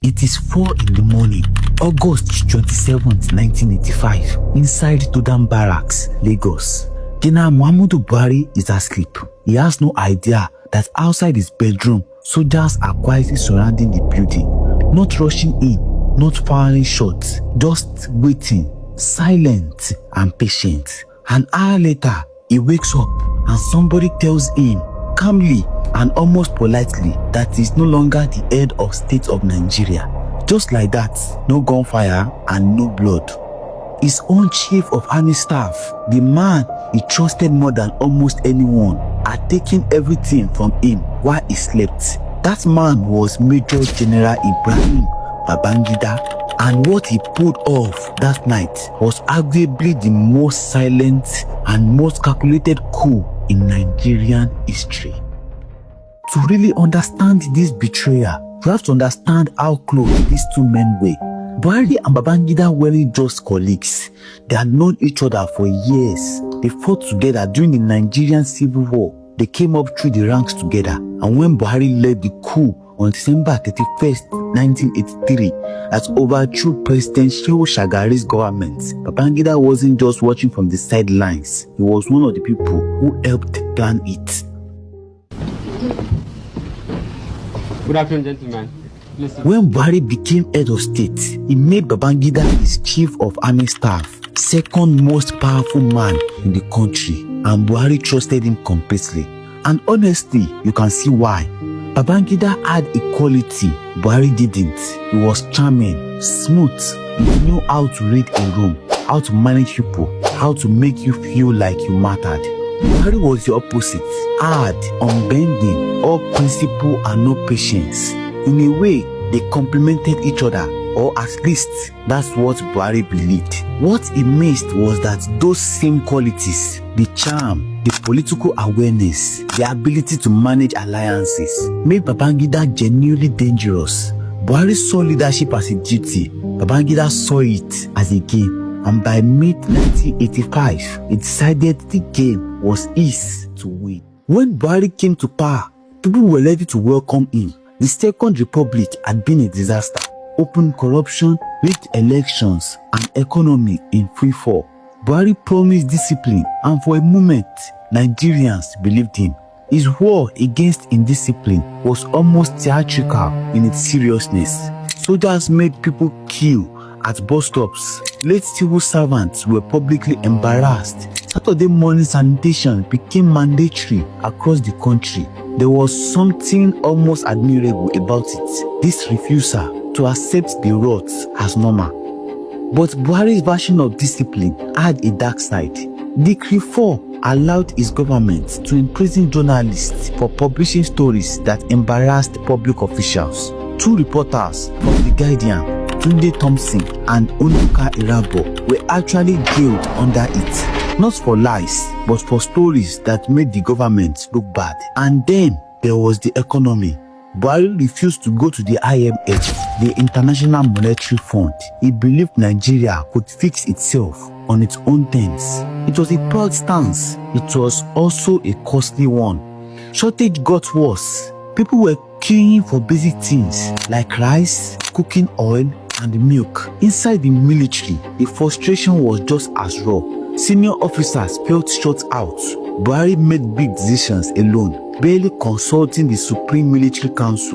It is 4 in the morning, August 27th, 1985, inside Todan Barracks, Lagos. General Muhammadu Buhari is asleep. He has no idea that outside his bedroom, soldiers are quietly surrounding the building, not rushing in, not firing shots, just waiting, silent and patient. An hour later, he wakes up and somebody tells him calmly and almost politely that he is no longer the head of state of Nigeria. Just like that, no gunfire and no blood. His own chief of army staff, the man he trusted more than almost anyone, had taken everything from him while he slept. That man was Major General Ibrahim Babangida, and what he pulled off that night was arguably the most silent and most calculated coup in Nigerian history. To really understand this betrayal, you have to understand how close these two men were. Buhari and Babangida weren't just colleagues. They had known each other for years. They fought together during the Nigerian Civil War. They came up through the ranks together. And when Buhari led the coup on December 31st, 1983, that overthrew President Shehu Shagari's government, Babangida wasn't just watching from the sidelines. He was one of the people who helped plan it. Good afternoon, gentlemen. When Buhari became head of state, he made Babangida his chief of army staff, second most powerful man in the country, and Buhari trusted him completely. And honestly, you can see why. Babangida had a quality Buhari didn't. He was charming, smooth, he knew how to read a room, how to manage people, how to make you feel like you mattered. Buhari was the opposite, hard, unbending, all principle and no patience. In a way, they complemented each other, or at least that's what Buhari believed. What he missed was that those same qualities, the charm, the political awareness, the ability to manage alliances, made Babangida genuinely dangerous. Buhari saw leadership as a duty. Babangida saw it as a game. And by mid-1985, he decided the game was his to win. When Buhari came to power, people were ready to welcome him. The Second Republic had been a disaster. Open corruption, rigged elections, and economy in free fall. Buhari promised discipline, and for a moment, Nigerians believed him. His war against indiscipline was almost theatrical in its seriousness. Soldiers made people queue at bus stops. Late civil servants were publicly embarrassed. Saturday morning sanitation became mandatory across the country. There was something almost admirable about it, this refusal to accept the wrath as normal. But Buhari's version of discipline had a dark side. Decree 4 allowed his government to imprison journalists for publishing stories that embarrassed public officials. 2 reporters from The Guardian, Tunde Thompson and Onuka Irabo, were actually jailed under it. Not for lies, but for stories that made the government look bad. And then there was the economy. Buhari refused to go to the IMF, the International Monetary Fund. He believed Nigeria could fix itself on its own terms. It was a proud stance. It was also a costly one. Shortage got worse. People were queuing for basic things like rice, cooking oil, and milk. Inside the military, the frustration was just as raw. Senior officers felt shut out. Buhari made big decisions alone, barely consulting the Supreme Military Council.